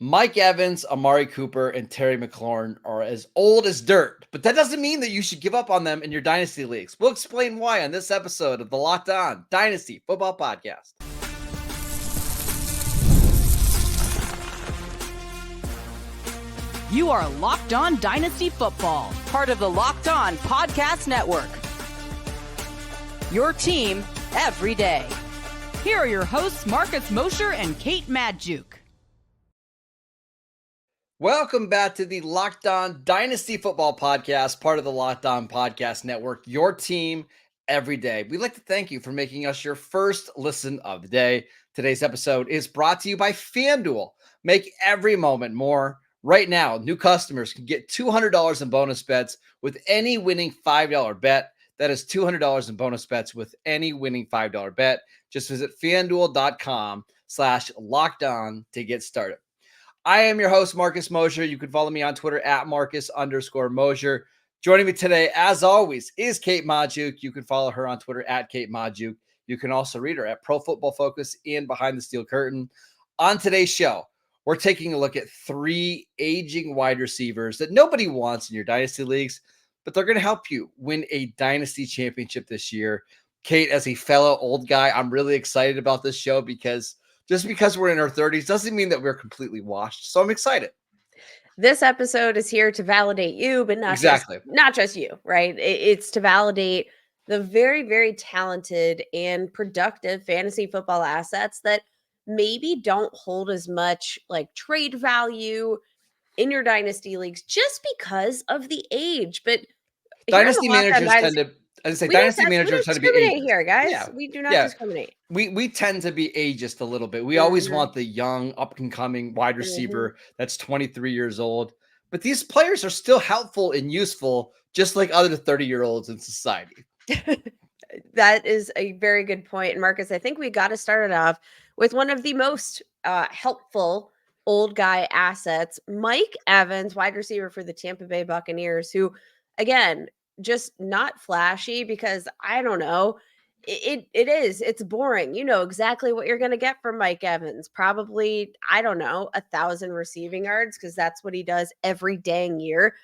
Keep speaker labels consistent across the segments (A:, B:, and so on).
A: Mike Evans, Amari Cooper, and Terry McLaurin are as old as dirt, but that doesn't mean that you should give up on them in your Dynasty leagues. We'll explain why on this episode of the Locked On Dynasty Football Podcast.
B: You are Locked On Dynasty Football, part of the Locked On Podcast Network. Your team every day. Here are your hosts, Marcus Mosher and Kate Madjuk.
A: Welcome back to the Locked On Dynasty Football Podcast, part of the Locked On Podcast Network, your team every day. We'd like to thank you for making us your first listen of the day. Today's episode is brought to you by FanDuel. Make every moment more. Right now, new customers can get $200 in bonus bets with any winning $5 bet. That is $200 in bonus bets with any winning $5 bet. Just visit FanDuel.com/lockedon to get started. I am your host, Marcus Mosher. You can follow me on Twitter at Marcus_Mosher. Joining me today, as always, is Kate Madjuk. You can follow her on Twitter at Kate Madjuk. You can also read her at Pro Football Focus and Behind the Steel Curtain. On today's show, we're taking a look at three aging wide receivers that nobody wants in your dynasty leagues, but they're going to help you win a dynasty championship this year. Kate, as a fellow old guy, I'm really excited about this show because just because we're in our 30s doesn't mean that we're completely washed. So I'm excited.
C: This episode is here to validate you, but not just you, right? It's to validate the very, very talented and productive fantasy football assets that maybe don't hold as much like trade value in your dynasty leagues just because of the age. But
A: dynasty managers tend to dynasty managers tend to be ageist
C: here, guys. Yeah. We do not discriminate.
A: We tend to be ageist a little bit. We always want the young, up-and-coming wide receiver that's 23 years old. But these players are still helpful and useful, just like other 30-year-olds in society.
C: That is a very good point. And Marcus, I think we got to start it off with one of the most helpful old guy assets, Mike Evans, wide receiver for the Tampa Bay Buccaneers, who, again, just not flashy because I don't know. It's boring. You know exactly what you're going to get from Mike Evans. Probably, I don't know, 1,000 receiving yards because that's what he does every dang year.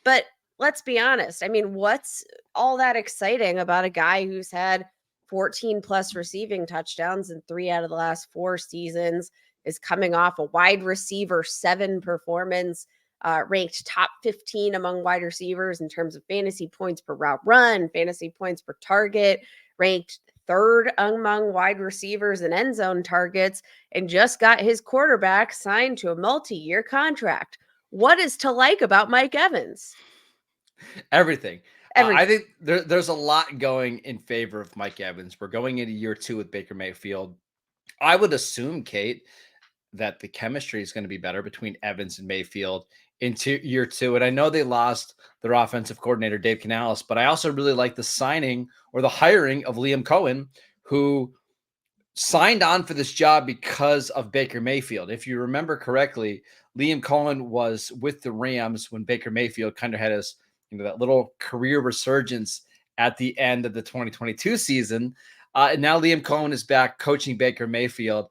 C: But let's be honest. I mean, what's all that exciting about a guy who's had 14 plus receiving touchdowns in 3 out of the last 4 seasons, is coming off a wide receiver 7 performance, ranked top 15 among wide receivers in terms of fantasy points per route run, fantasy points per target, ranked 3rd among wide receivers and end zone targets, and just got his quarterback signed to a multi-year contract. What is to like about Mike Evans?
A: Everything. I think there's a lot going in favor of Mike Evans. We're going into year 2 with Baker Mayfield. I would assume, Kate, that the chemistry is going to be better between Evans and Mayfield into year 2. And I know they lost their offensive coordinator, Dave Canales, but I also really like the signing or the hiring of Liam Cohen, who signed on for this job because of Baker Mayfield. If you remember correctly, Liam Cohen was with the Rams when Baker Mayfield kind of had his, that little career resurgence at the end of the 2022 season. And now Liam Cohen is back coaching Baker Mayfield.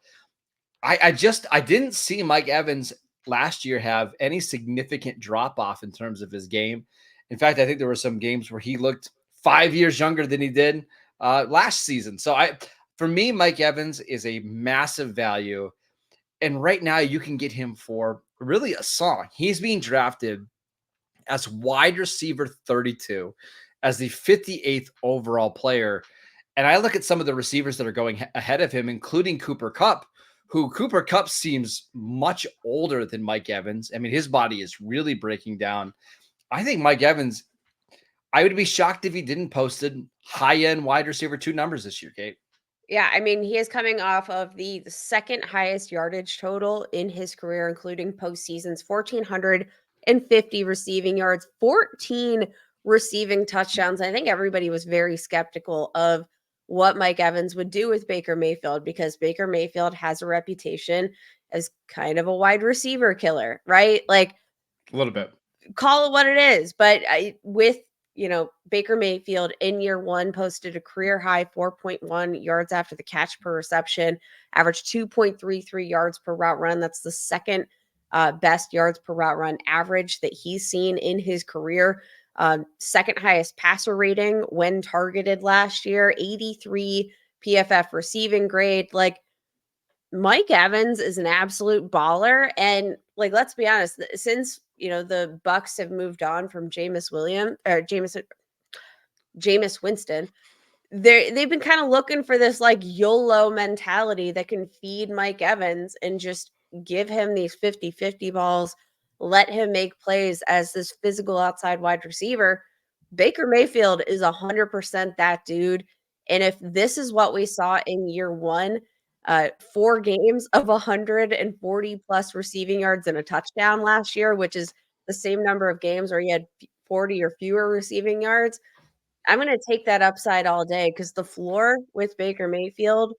A: I didn't see Mike Evans last year have any significant drop off in terms of his game. In fact, I think there were some games where he looked 5 years younger than he did last season. So for me, Mike Evans is a massive value. And right now you can get him for really a song. He's being drafted as wide receiver 32, as the 58th overall player. And I look at some of the receivers that are going ahead of him, including Cooper Kupp, who Cooper Kupp seems much older than Mike Evans. I mean, his body is really breaking down. I think Mike Evans, I would be shocked if he didn't posted high-end wide receiver 2 numbers this year, Kate.
C: Yeah, I mean, he is coming off of the second highest yardage total in his career, including postseasons, 1,450 receiving yards, 14 receiving touchdowns. I think everybody was very skeptical of what Mike Evans would do with Baker Mayfield because Baker Mayfield has a reputation as kind of a wide receiver killer, right? Like
A: a little bit.
C: Call it what it is. But with Baker Mayfield in year 1 posted a career high 4.1 yards after the catch per reception, averaged 2.33 yards per route run. That's the second best yards per route run average that he's seen in his career. Second highest passer rating when targeted last year, 83 PFF receiving grade. Like, Mike Evans is an absolute baller. And like, let's be honest, since, the Bucs have moved on from Jameis Winston, they've been kind of looking for this like YOLO mentality that can feed Mike Evans and just give him these 50-50 balls, let him make plays as this physical outside wide receiver. Baker Mayfield is 100% that dude. And if this is what we saw in year one, 4 games of 140 plus receiving yards and a touchdown last year, which is the same number of games where he had 40 or fewer receiving yards, I'm going to take that upside all day because the floor with Baker Mayfield,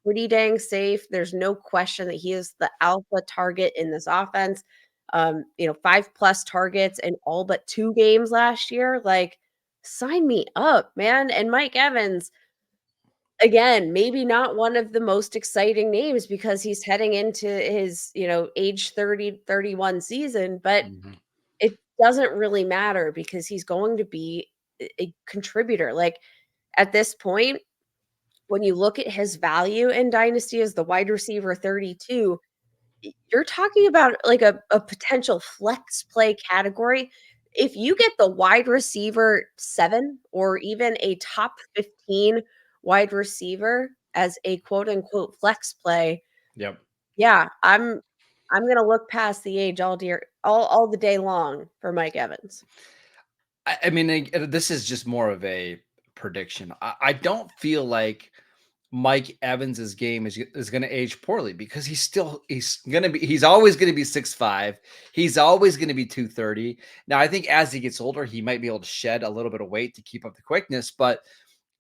C: pretty dang safe. There's no question that he is the alpha target in this offense. 5+ targets in all but 2 games last year. Like, sign me up, man. And Mike Evans, again, maybe not one of the most exciting names because he's heading into his, age 30, 31 season, but it doesn't really matter because he's going to be a contributor. Like, at this point, when you look at his value in Dynasty as the wide receiver 32, you're talking about like a potential flex play category. If you get the wide receiver 7 or even a top 15 wide receiver as a quote unquote flex play,
A: Yep.
C: yeah, I'm gonna look past the age all the day long for Mike Evans.
A: I mean, this is just more of a prediction. I don't feel like Mike Evans's game is going to age poorly because he's always going to be 6'5". He's always going to be 230. Now, I think as he gets older, he might be able to shed a little bit of weight to keep up the quickness, but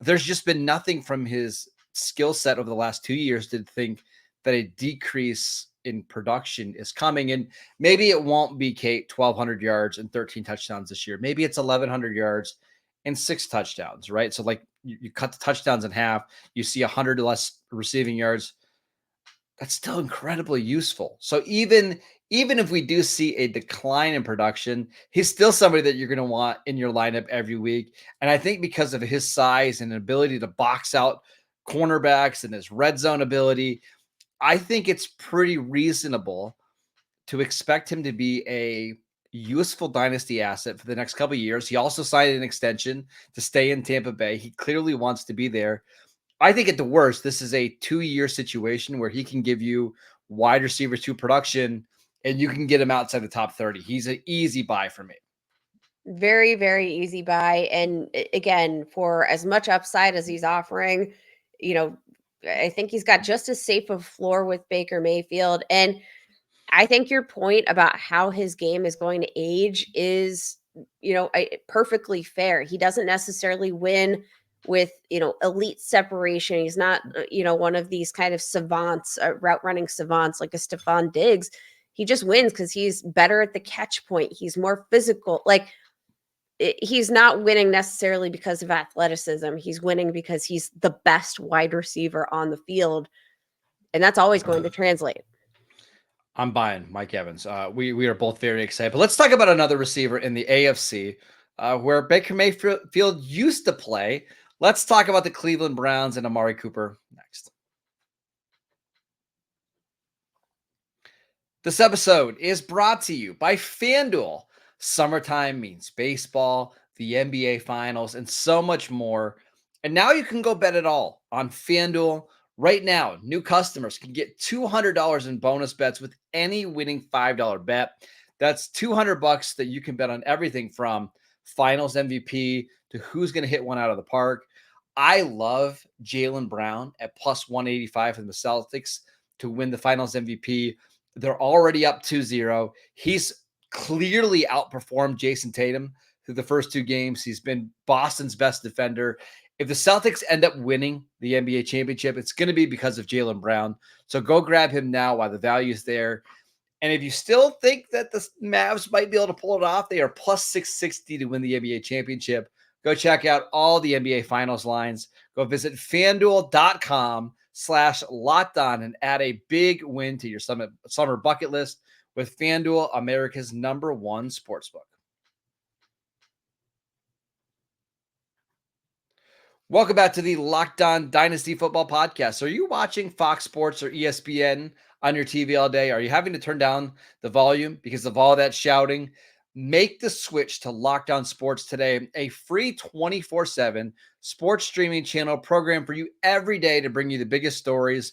A: there's just been nothing from his skill set over the last 2 years to think that a decrease in production is coming. And maybe it won't be, Kate, 1,200 yards and 13 touchdowns this year. Maybe it's 1,100 yards and 6 touchdowns, right? So like you cut the touchdowns in half, you see 100 less receiving yards. That's still incredibly useful. So even if we do see a decline in production, he's still somebody that you're going to want in your lineup every week. And I think because of his size and ability to box out cornerbacks and his red zone ability, I think it's pretty reasonable to expect him to be a useful dynasty asset for the next couple of years. He also signed an extension to stay in Tampa Bay. He clearly wants to be there. I think at the worst, this is a 2-year situation where he can give you wide receiver 2 production and you can get him outside the top 30. He's an easy buy for me.
C: Very, very easy buy. And again, for as much upside as he's offering, I think he's got just as safe a floor with Baker Mayfield. And I think your point about how his game is going to age is, perfectly fair. He doesn't necessarily win with, elite separation. He's not, one of these kind of savants, route running savants like a Stephon Diggs. He just wins because he's better at the catch point. He's more physical. Like, he's not winning necessarily because of athleticism. He's winning because he's the best wide receiver on the field. And that's always going to translate.
A: I'm buying Mike Evans. We are both very excited. But let's talk about another receiver in the AFC where Baker Mayfield used to play. Let's talk about the Cleveland Browns and Amari Cooper next. This episode is brought to you by FanDuel. Summertime means baseball, the NBA Finals, and so much more. And now you can go bet it all on FanDuel. Right now, new customers can get $200 in bonus bets with any winning $5 bet. That's $200 that you can bet on everything from Finals MVP to who's going to hit one out of the park. I love Jaylen Brown at plus 185 from the Celtics to win the Finals MVP. They're already up 2-0. He's clearly outperformed Jason Tatum through the first 2 games. He's been Boston's best defender. If the Celtics end up winning the NBA championship, it's going to be because of Jaylen Brown. So go grab him now while the value is there. And if you still think that the Mavs might be able to pull it off, they are plus 660 to win the NBA championship. Go check out all the NBA Finals lines. Go visit FanDuel.com/LockedOn and add a big win to your summer bucket list with FanDuel, America's #1 sportsbook. Welcome back to the Locked On Dynasty Football Podcast. Are you watching Fox Sports or ESPN on your TV all day? Are you having to turn down the volume because of all that shouting? Make the switch to Locked On Sports today, a free 24/7 sports streaming channel program for you every day to bring you the biggest stories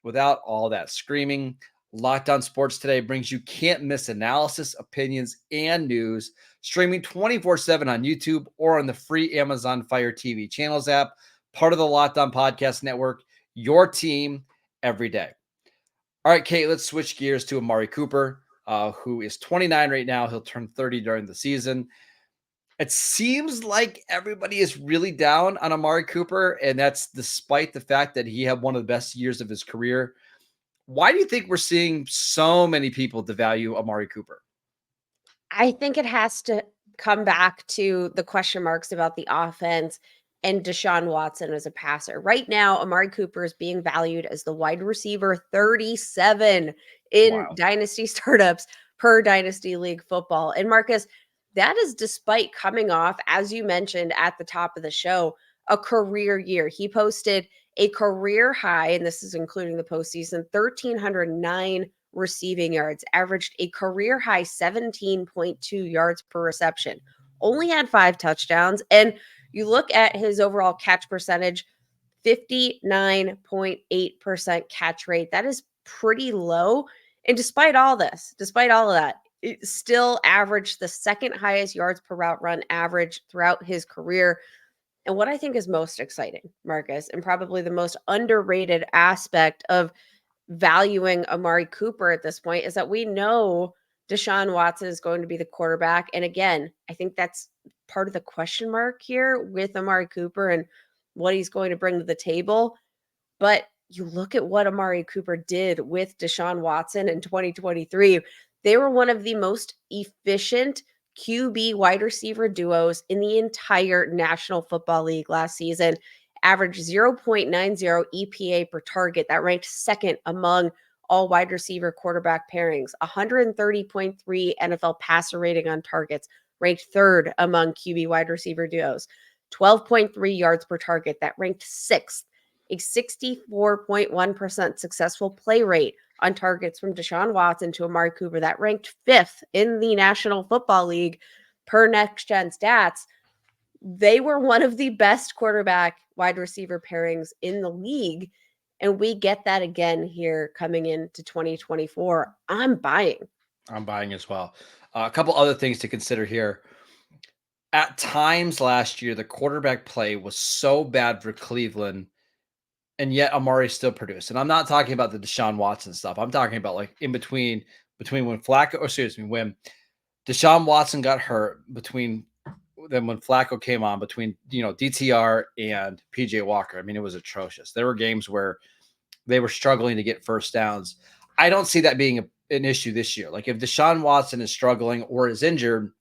A: without all that screaming. Locked On Sports today brings you can't-miss analysis, opinions, and news, streaming 24/7 on YouTube or on the free Amazon Fire TV channels app, part of the Locked On Podcast Network, your team every day. All right, Kate, let's switch gears to Amari Cooper, who is 29 right now. He'll turn 30 during the season. It seems like everybody is really down on Amari Cooper, and that's despite the fact that he had one of the best years of his career. Why do you think we're seeing so many people devalue Amari Cooper?
C: I think it has to come back to the question marks about the offense and Deshaun Watson as a passer. Right now, Amari Cooper is being valued as the wide receiver 37 in Dynasty startups per Dynasty League football. And Marcus, that is despite coming off, as you mentioned at the top of the show, a career year. He posted a career high, and this is including the postseason, 1,309 receiving yards, averaged a career high 17.2 yards per reception, only had 5 touchdowns. And you look at his overall catch percentage, 59.8% catch rate. That is pretty low. And despite all this, despite all of that, it still averaged the second highest yards per route run average throughout his career. And what I think is most exciting, Marcus, and probably the most underrated aspect of valuing Amari Cooper at this point is that we know Deshaun Watson is going to be the quarterback. And again, I think that's part of the question mark here with Amari Cooper and what he's going to bring to the table. But you look at what Amari Cooper did with Deshaun Watson in 2023. They were one of the most efficient QB wide receiver duos in the entire National Football League last season. Averaged 0.90 EPA per target. That ranked second among all wide receiver quarterback pairings. 130.3 NFL passer rating on targets, ranked third among QB wide receiver duos. 12.3 yards per target. That ranked sixth. A 64.1% successful play rate on targets from Deshaun Watson to Amari Cooper. That ranked fifth in the National Football League per Next Gen Stats. They were one of the best quarterback wide receiver pairings in the league. And we get that again here coming into 2024. I'm buying.
A: I'm buying as well. A couple other things to consider here. At times last year, the quarterback play was so bad for Cleveland, and yet Amari still produced. And I'm not talking about the Deshaun Watson stuff. I'm talking about like in between when when Deshaun Watson got hurt, between then when Flacco came on, between DTR and PJ Walker. I mean, it was atrocious. There were games where they were struggling to get first downs. I don't see that being an issue this year. Like if Deshaun Watson is struggling or is injured,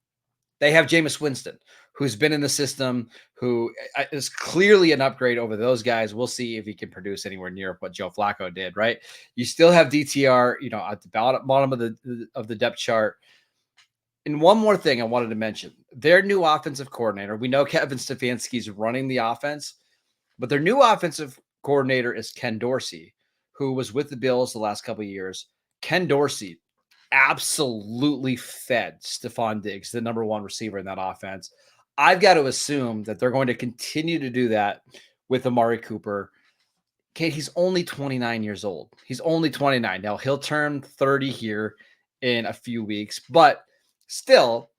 A: they have Jameis Winston, who's been in the system, who is clearly an upgrade over those guys. We'll see if he can produce anywhere near what Joe Flacco did, right? You still have DTR, at the bottom of the depth chart. And one more thing I wanted to mention, their new offensive coordinator, we know Kevin Stefanski's running the offense, but their new offensive coordinator is Ken Dorsey, who was with the Bills the last couple of years. Ken Dorsey absolutely fed Stephon Diggs, the number one receiver in that offense. I've got to assume that they're going to continue to do that with Amari Cooper. Kate, he's only 29 years old. He's only 29. Now, he'll turn 30 here in a few weeks, but still,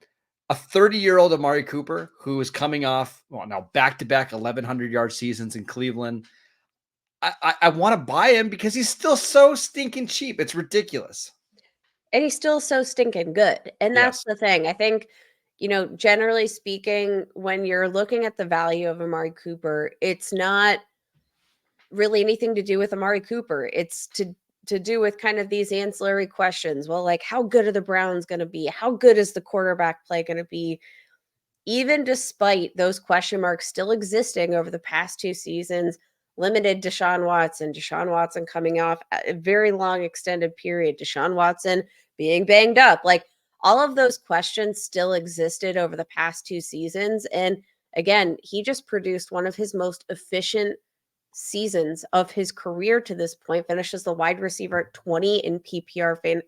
A: a 30-year-old Amari Cooper who is coming off, now back-to-back 1,100-yard seasons in Cleveland. I want to buy him because he's still so stinking cheap. It's ridiculous.
C: And he's still so stinking good. And that's the thing. I think, generally speaking, when you're looking at the value of Amari Cooper, it's not really anything to do with Amari Cooper. It's to do with kind of these ancillary questions. Well, like how good are the Browns going to be? How good is the quarterback play going to be? Even despite those question marks still existing over the past 2 seasons, limited Deshaun Watson coming off a very long extended period, Deshaun Watson being banged up. Like all of those questions still existed over the past 2 seasons. And again, he just produced one of his most efficient seasons of his career to this point, finishes the wide receiver at 20 in PPR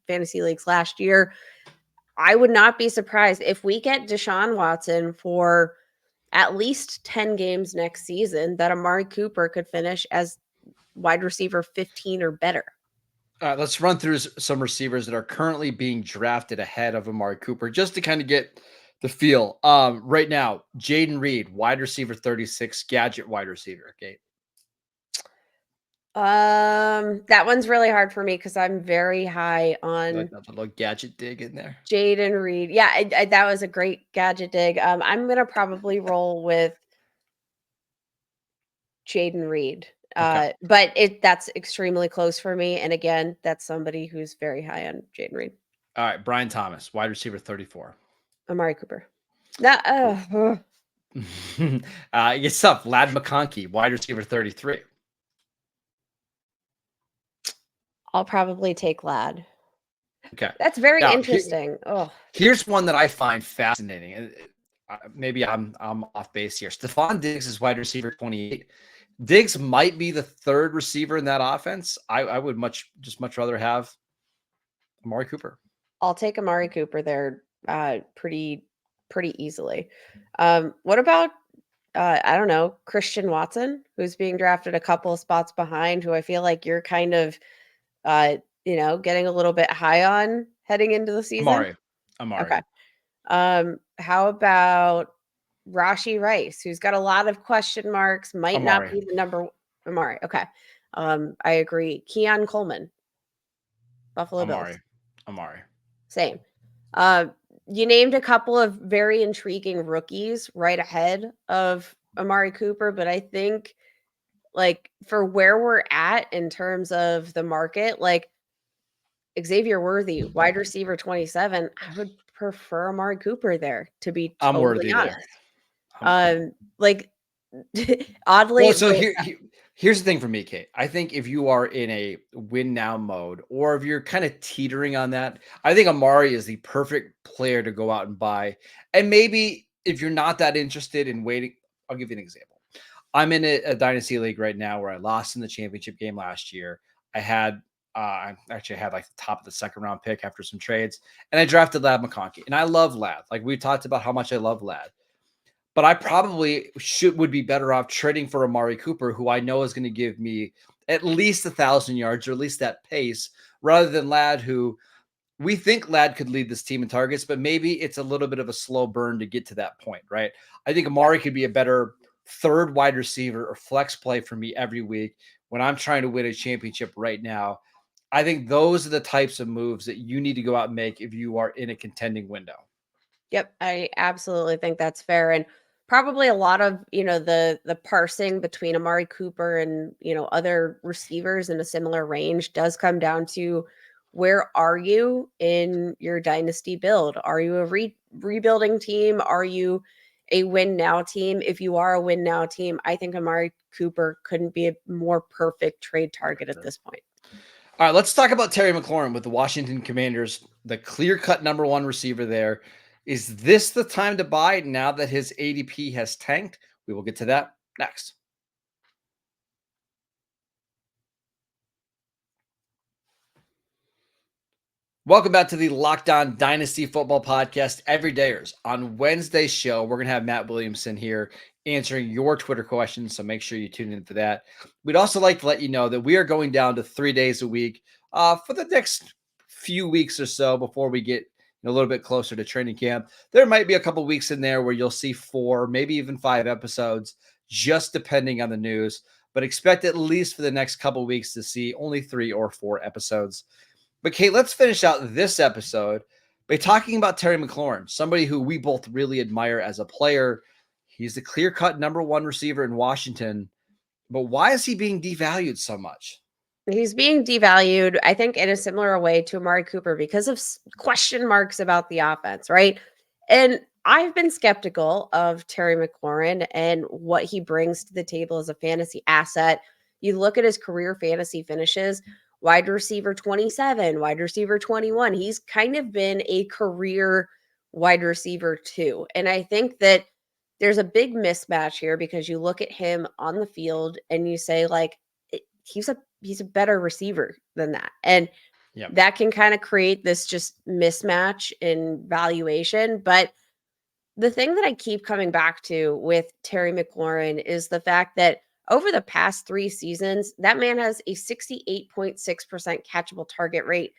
C: fantasy leagues last year. I would not be surprised if we get Deshaun Watson for at least 10 games next season that Amari Cooper could finish as wide receiver 15 or better.
A: All right, let's run through some receivers that are currently being drafted ahead of Amari Cooper just to kind of get the feel. Right now, Jaden Reed, wide receiver 36, gadget wide receiver. Okay.
C: That one's really hard for me because I'm very high on
A: Like that little gadget dig in there.
C: Jaden Reed. Yeah, that was a great gadget dig. I'm gonna probably roll with Jaden Reed.
A: Okay.
C: But that's extremely close for me. And again, that's somebody who's very high on Jaden Reed.
A: All right, Brian Thomas, wide receiver 34.
C: Amari Cooper. That
A: It's tough. Lad McConkey, wide receiver 33.
C: I'll probably take Lad.
A: Okay.
C: That's very
A: Now,
C: interesting.
A: Here's one that I find fascinating. And maybe I'm off base here. Stephon Diggs is wide receiver 28. Diggs might be the third receiver in that offense. I would much rather have Amari Cooper.
C: I'll take Amari Cooper there pretty easily. What about I don't know, Christian Watson, who's being drafted a couple of spots behind, who I feel like you're kind of getting a little bit high on heading into the season?
A: Amari.
C: Okay. How about Rashee Rice, who's got a lot of question marks, might not be the number Amari. Okay. I agree. Keon Coleman, Buffalo Bills.
A: Amari.
C: Same. You named a couple of very intriguing rookies right ahead of Amari Cooper, but I think like for where we're at in terms of the market, like Xavier Worthy, wide receiver 27, I would prefer Amari Cooper there, to be totally honest. Like oddly.
A: Well, so here's the thing for me, Kate. I think if you are in a win now mode, or if you're kind of teetering on that, I think Amari is the perfect player to go out and buy. And maybe if you're not that interested in waiting, I'll give you an example. I'm in a dynasty league right now where I lost in the championship game last year. I actually had like the top of the second round pick after some trades, and I drafted Lad McConkey. And I love Lad. Like we talked about how much I love Lad. But I probably would be better off trading for Amari Cooper, who I know is going to give me at least 1,000 yards, or at least that pace, rather than Lad, who we think Lad could lead this team in targets, but maybe it's a little bit of a slow burn to get to that point, right? I think Amari could be a better third wide receiver or flex play for me every week when I'm trying to win a championship right now. I think those are the types of moves that you need to go out and make if you are in a contending window.
C: Yep, I absolutely think that's fair. And probably a lot of, the parsing between Amari Cooper and, other receivers in a similar range does come down to where are you in your dynasty build? Are you a rebuilding team? Are you a win now team? If you are a win now team, I think Amari Cooper couldn't be a more perfect trade target at this point.
A: All right, let's talk about Terry McLaurin with the Washington Commanders, the clear-cut number one receiver there. Is this the time to buy now that his ADP has tanked? We will get to that next. Welcome back to the Locked On Dynasty Football Podcast, Everydayers. On Wednesday's show, we're going to have Matt Williamson here answering your Twitter questions, so make sure you tune in for that. We'd also like to let you know that we are going down to 3 days a week for the next few weeks or so before we get a little bit closer to training camp. There might be a couple weeks in there where you'll see 4, maybe even 5 episodes, just depending on the news. But expect at least for the next couple weeks to see only 3 or 4 episodes. But Kate, let's finish out this episode by talking about Terry McLaurin, somebody who we both really admire as a player. He's the clear-cut number one receiver in Washington. But why is he being devalued so much?
C: He's being devalued, I think, in a similar way to Amari Cooper because of question marks about the offense, right? And I've been skeptical of Terry McLaurin and what he brings to the table as a fantasy asset. You look at his career fantasy finishes, wide receiver 27, wide receiver 21. He's kind of been a career wide receiver too. And I think that there's a big mismatch here because you look at him on the field and you say like he's a better receiver than that. And that can kind of create this just mismatch in valuation, but the thing that I keep coming back to with Terry McLaurin is the fact that over the past 3 seasons, that man has a 68.6% catchable target rate.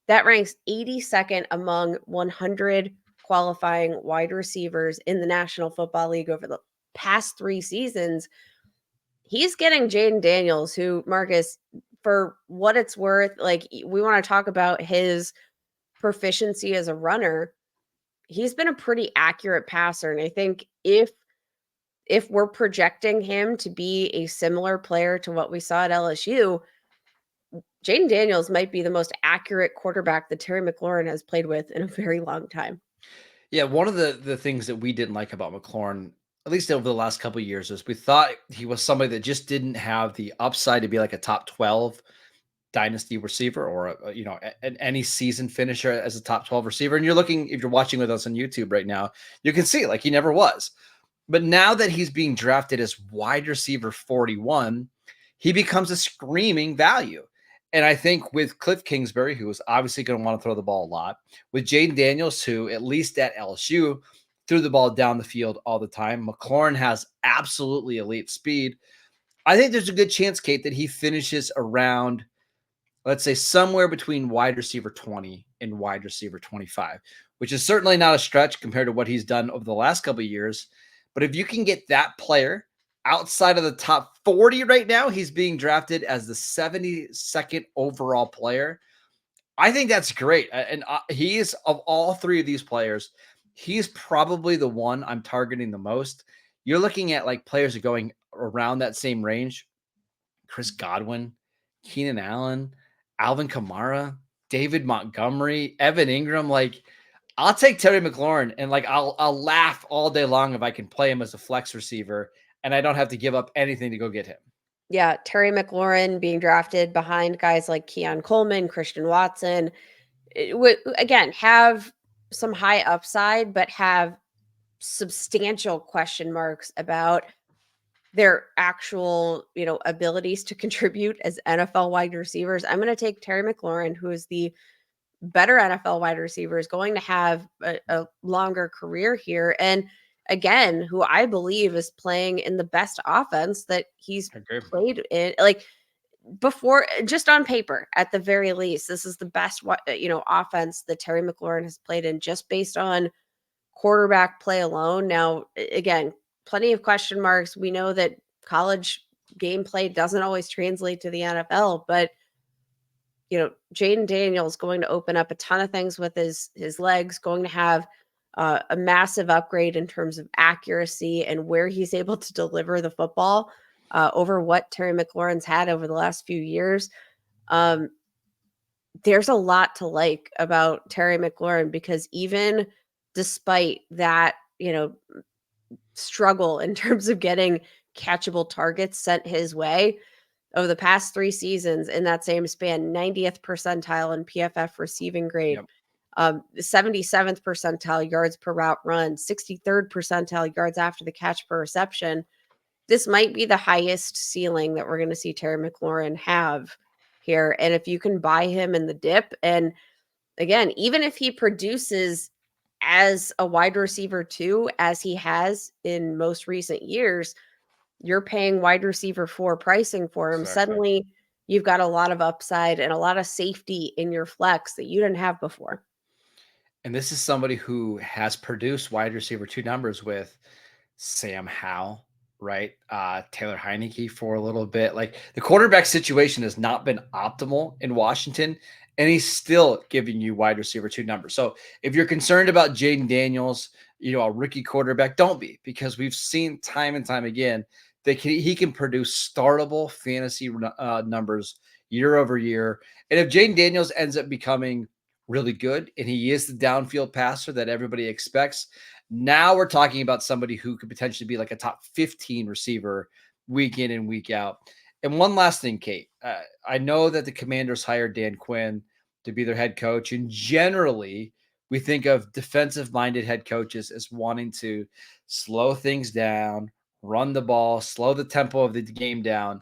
C: That ranks 82nd among 100 qualifying wide receivers in the National Football League over the past 3 seasons. He's getting Jaden Daniels, who, Marcus, for what it's worth, like we want to talk about his proficiency as a runner. He's been a pretty accurate passer. And I think if we're projecting him to be a similar player to what we saw at LSU, Jaden Daniels might be the most accurate quarterback that Terry McLaurin has played with in a very long time.
A: Yeah, one of the things that we didn't like about McLaurin, at least over the last couple of years, is we thought he was somebody that just didn't have the upside to be like a top 12 dynasty receiver or any season finisher as a top 12 receiver. And you're looking, if you're watching with us on YouTube right now, you can see like he never was. But now that he's being drafted as wide receiver 41, he becomes a screaming value. And I think with Cliff Kingsbury, who is obviously going to want to throw the ball a lot, with Jaden Daniels, who at least at LSU threw the ball down the field all the time, McLaurin has absolutely elite speed. I think there's a good chance, Kate, that he finishes around, let's say, somewhere between wide receiver 20 and wide receiver 25, which is certainly not a stretch compared to what he's done over the last couple of years. But if you can get that player outside of the top 40 right now, he's being drafted as the 72nd overall player. I think that's great. And he is, of all 3 of these players, he's probably the one I'm targeting the most. You're looking at like players are going around that same range. Chris Godwin, Keenan Allen, Alvin Kamara, David Montgomery, Evan Ingram. Like, I'll take Terry McLaurin and like I'll laugh all day long if I can play him as a flex receiver and I don't have to give up anything to go get him.
C: Yeah, Terry McLaurin being drafted behind guys like Keon Coleman, Christian Watson, would again have some high upside, but have substantial question marks about their actual, abilities to contribute as NFL wide receivers. I'm going to take Terry McLaurin, who is the better NFL wide receiver, is going to have a longer career here. And again, who I believe is playing in the best offense that he's played in. Like before, just on paper, at the very least, this is the best, offense that Terry McLaurin has played in just based on quarterback play alone. Now, again, plenty of question marks. We know that college gameplay doesn't always translate to the NFL, but Jaden Daniels going to open up a ton of things with his legs, going to have a massive upgrade in terms of accuracy and where he's able to deliver the football over what Terry McLaurin's had over the last few years. There's a lot to like about Terry McLaurin because even despite that, struggle in terms of getting catchable targets sent his way over the past 3 seasons in that same span, 90th percentile in PFF receiving grade, 77th percentile yards per route run, 63rd percentile yards after the catch per reception. This might be the highest ceiling that we're going to see Terry McLaurin have here. And if you can buy him in the dip, and again, even if he produces as a wide receiver too, as he has in most recent years, you're paying wide receiver 4 pricing for him.
A: Exactly.
C: Suddenly you've got a lot of upside and a lot of safety in your flex that you didn't have before.
A: And this is somebody who has produced wide receiver 2 numbers with Sam Howell, right? Taylor Heineke for a little bit. Like the quarterback situation has not been optimal in Washington, and he's still giving you wide receiver 2 numbers. So if you're concerned about Jaden Daniels, a rookie quarterback, don't be, because we've seen time and time again that he can produce startable fantasy numbers year over year. And if Jaden Daniels ends up becoming really good and he is the downfield passer that everybody expects, Now we're talking about somebody who could potentially be like a top 15 receiver week in and week out. And one last thing, Kate, I know that the Commanders hired Dan Quinn to be their head coach. And generally, we think of defensive-minded head coaches as wanting to slow things down, run the ball, slow the tempo of the game down.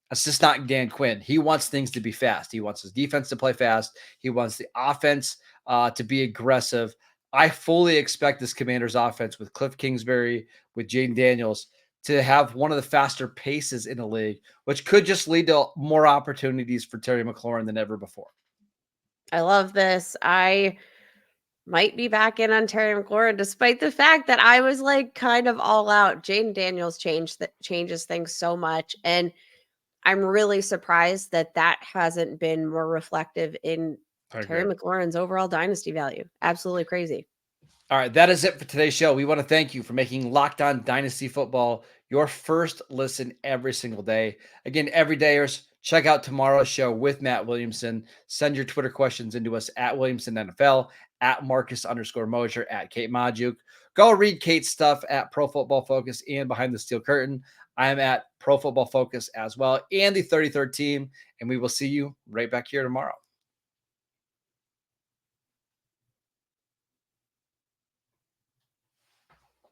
A: That's just not Dan Quinn. He wants things to be fast. He wants his defense to play fast. He wants the offense to be aggressive. I fully expect this Commanders offense with Cliff Kingsbury, with Jaden Daniels, to have one of the faster paces in the league, which could just lead to more opportunities for Terry McLaurin than ever before.
C: I love this. I might be back in on Terry McLaurin, despite the fact that I was like kind of all out. Jaden Daniels changes things so much. And I'm really surprised that hasn't been more reflective in Terry McLaurin's overall dynasty value. Absolutely crazy.
A: All right, that is it for today's show. We want to thank you for making Locked On Dynasty Football your first listen every single day. Again, everydayers, check out tomorrow's show with Matt Williamson. Send your Twitter questions into us at WilliamsonNFL, at Marcus_Mosher, at Kate Majuk. Go read Kate's stuff at Pro Football Focus and Behind the Steel Curtain. I am at Pro Football Focus as well, and the 33rd Team, and we will see you right back here tomorrow.